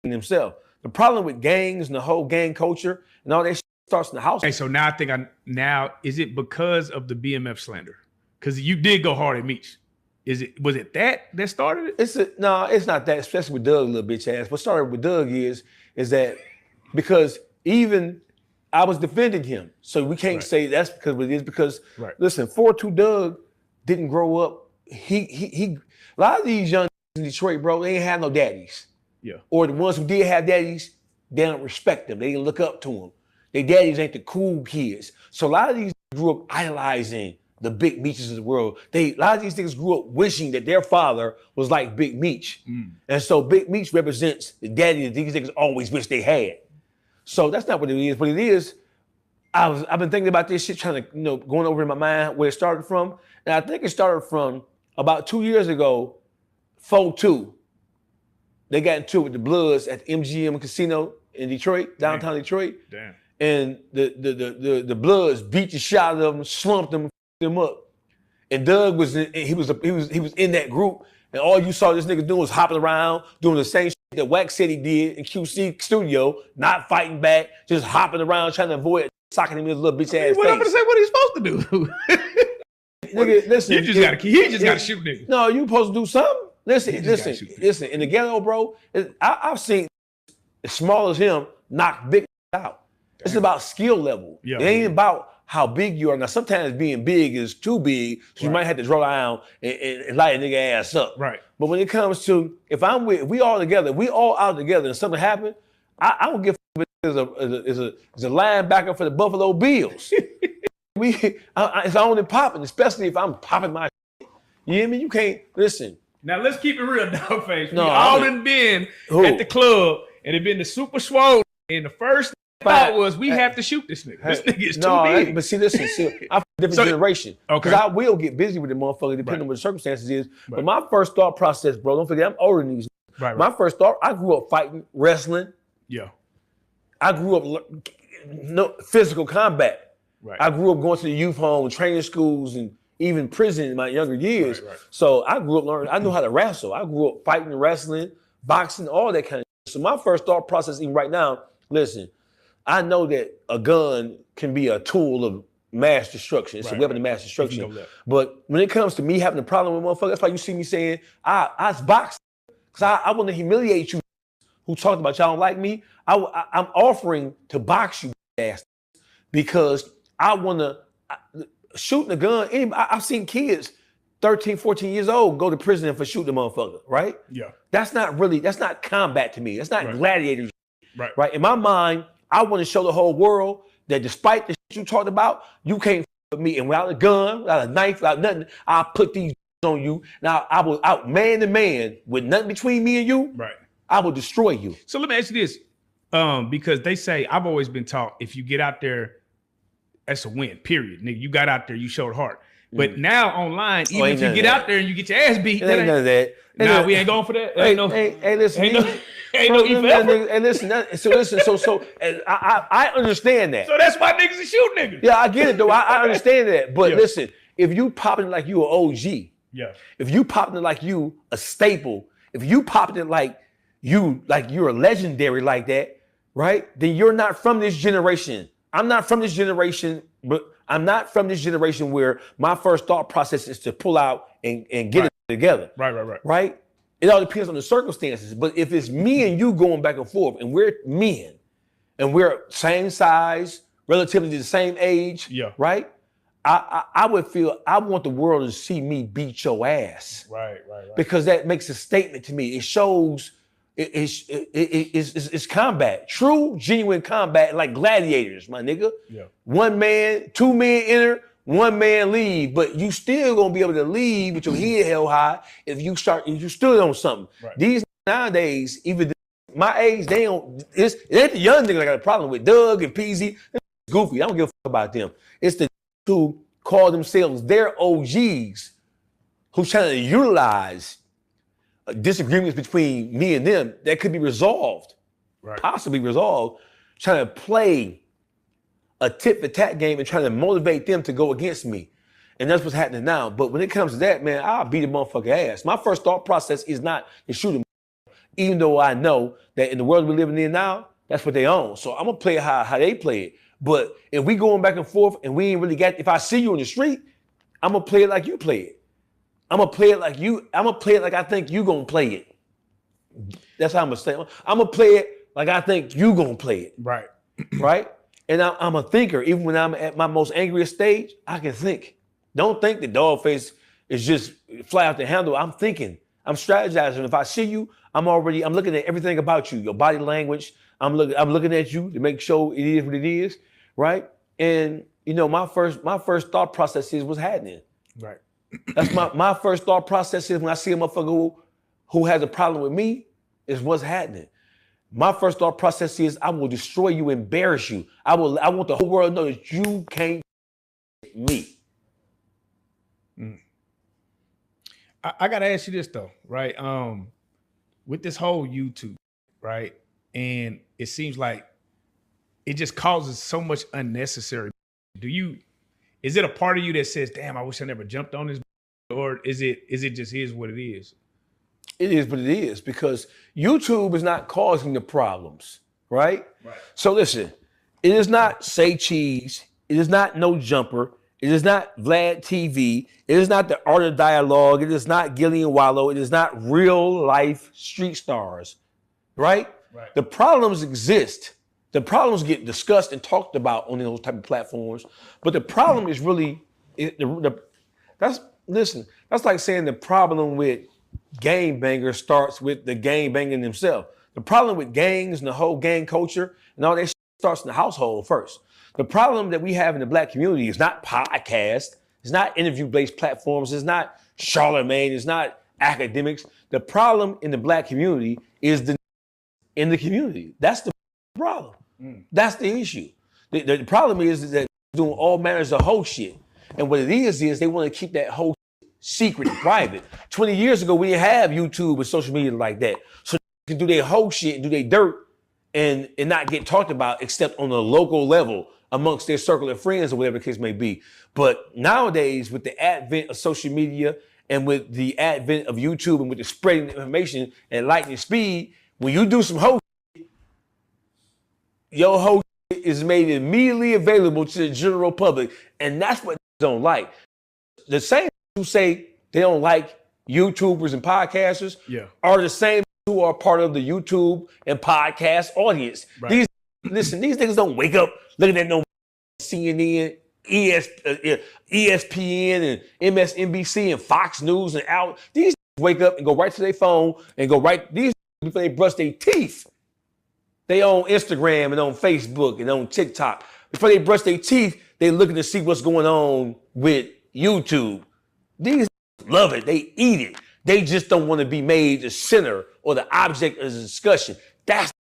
themselves. The problem with gangs and the whole gang culture and all that shit starts in the house. Okay, so now I think is it because of the BMF slander? Because you did go hard at Meech. Was it that started it? No, it's not that, especially with Doug, little bitch ass. What started with Doug is that because even I was defending him. So we can't say that's because of it is because listen, 4-2 Doug didn't grow up. He a lot of these young in Detroit, bro, they ain't have no daddies. Yeah. Or the ones who did have daddies, they don't respect them. They didn't look up to them. Their daddies ain't the cool kids. So a lot of these grew up idolizing the Big Meeches of the world. A lot of these niggas grew up wishing that their father was like Big Meech. And so Big Meech represents the daddy that these niggas always wish they had. So that's not what it is. What it is, I've been thinking about this shit, trying to, going over in my mind where it started from. And I think it started from about 2 years ago, 4-2. They got into it with the Bloods at the MGM Casino in Detroit, downtown Detroit. Damn. And the Bloods beat the shit out of them, slumped them up. And Doug was in that group, and all you saw this nigga doing was hopping around, doing the same shit that Wax said he did in QC studio, not fighting back, just hopping around trying to avoid socking him in his little bitch ass face. What I'm gonna say? What are you supposed to do? Nigga, listen. He just gotta shoot niggas. No, you supposed to do something. Listen. In the ghetto, bro, I've seen as small as him knock big out. Damn. It's about skill level. Yeah, it ain't about how big you are. Now, sometimes being big is too big, so you might have to draw down and light a nigga ass up. Right. But when it comes to, if we all together, we all out together and something happen, I don't give a as a linebacker for the Buffalo Bills. It's only popping, especially if I'm popping my shit. You hear me? You can't, listen. Now, let's keep it real, Dawgface. No, we all done been at the club, and it been the super swole, and the first thought was, we have to shoot this nigga. This nigga is too big. But see, listen, I'm from a different generation. Because I will get busy with the motherfucker depending on what the circumstances is. But my first thought process, bro, don't forget, I'm older than these. My first thought, I grew up fighting, wrestling. Yeah. I grew up physical combat. Right. I grew up going to the youth home, training schools, and even prison in my younger years. Right. So I grew up learning, I knew how to wrestle. I grew up fighting, wrestling, boxing, all that kind of shit. So my first thought process, even right now, listen, I know that a gun can be a tool of mass destruction. It's a weapon of mass destruction. But when it comes to me having a problem with motherfuckers, that's why you see me saying, I box. Because I want to humiliate you who talked about y'all don't like me. I'm offering to box you, ass, because I want to, shooting a gun, I've seen kids 13, 14 years old go to prison for shooting a motherfucker, right? Yeah. That's not combat to me. That's not gladiators. Right. In my mind, I want to show the whole world that despite the shit you talked about, you can't with me. And without a gun, without a knife, without nothing, I'll put these on you. Now, I will out man to man with nothing between me and you. Right. I will destroy you. So let me ask you this. Because they say, I've always been taught, if you get out there, that's a win, period. Nigga, you got out there, you showed heart. But now online, even if you get out there and you get your ass beat, ain't none of that. Nah, we ain't going for that. Hey, listen. Ain't no effort. Hey, listen. So I understand that. So that's why niggas is shooting niggas. Yeah, I get it though. I understand that. But listen, if you popping like you an OG, if you popping it like you a staple, if you popping it like you're a legendary like that, right? Then you're not from this generation. I'm not from this generation, but I'm not from this generation where my first thought process is to pull out and get it together. Right? It all depends on the circumstances. But if it's me and you going back and forth and we're men and we're same size, relatively the same age, right? I would feel, I want the world to see me beat your ass. Right. Because that makes a statement to me. It shows it's combat. True, genuine combat, like gladiators, my nigga. Yeah. 1 man, 2 men enter, 1 man leave, but you still gonna be able to leave with your head held high if you stood on something. Right. These nowadays, even my age, it ain't the young nigga I got a problem with. Doug and Peasy, goofy. I don't give a fuck about them. It's the who call themselves their OGs who's trying to utilize disagreements between me and them that could be resolved, possibly resolved, trying to play a tit for tat game and trying to motivate them to go against me. And that's what's happening now. But when it comes to that, man, I'll beat a motherfucker ass. My first thought process is not to shoot him. even though I know that in the world we're living in now, that's what they own. So I'm gonna play it how they play it. But if we going back and forth and we ain't really if I see you in the street, I'm gonna play it like you play it. I'm gonna play it like I think you gonna play it. That's how I'm gonna say it. I'm gonna play it like I think you gonna play it. Right. Right? And I'm a thinker. Even when I'm at my most angriest stage, I can think. Don't think that Dawgface is just fly out the handle. I'm thinking. I'm strategizing. If I see you, I'm looking at everything about you, your body language. I'm looking at you to make sure it is what it is, right? And my first thought process is what's happening. Right. That's my first thought process is when I see a motherfucker who has a problem with me, is what's happening. My first thought process is I will destroy you, embarrass you. I want the whole world to know that you can't me. I gotta ask you this though, right? With this whole YouTube, right? And it seems like it just causes so much unnecessary. Is it a part of you that says, damn, I wish I never jumped on this? Or is it just is what it is? It is what it is, because YouTube is not causing the problems, right? Right. So listen, it is not Say Cheese. It is not No Jumper. It is not Vlad TV. It is not the Art of Dialogue. It is not Gillian Wallow. It is not real life street stars, right? Right. The problems exist. The problems get discussed and talked about on those type of platforms. But the problem is really, that's like saying the problem with gangbangers starts with the gangbanging themselves. The problem with gangs and the whole gang culture and all that shit starts in the household first. The problem that we have in the black community is not podcasts, it's not interview-based platforms, it's not Charlemagne, it's not academics. The problem in the black community is in the community. That's the problem. That's the issue. The problem is that doing all manners of whole shit. And what it is they want to keep that whole secret and private. 20 years ago, we didn't have YouTube and social media like that. So they can do their whole shit and do their dirt and not get talked about except on a local level amongst their circle of friends or whatever the case may be. But nowadays, with the advent of social media and with the advent of YouTube and with the spreading information at lightning speed, when you do some whole shit, your whole shit is made immediately available to the general public. And that's what they don't like. The same who say they don't like YouTubers and podcasters are the same who are part of the YouTube and podcast audience. Right. These niggas don't wake up looking at no CNN, ESPN and MSNBC and Fox News and out. These wake up and go right to their phone and go right, these before they brush their teeth. They on Instagram and on Facebook and on TikTok. Before they brush their teeth, they looking to see what's going on with YouTube. These love it. They eat it. They just don't want to be made the center or the object of the discussion. That's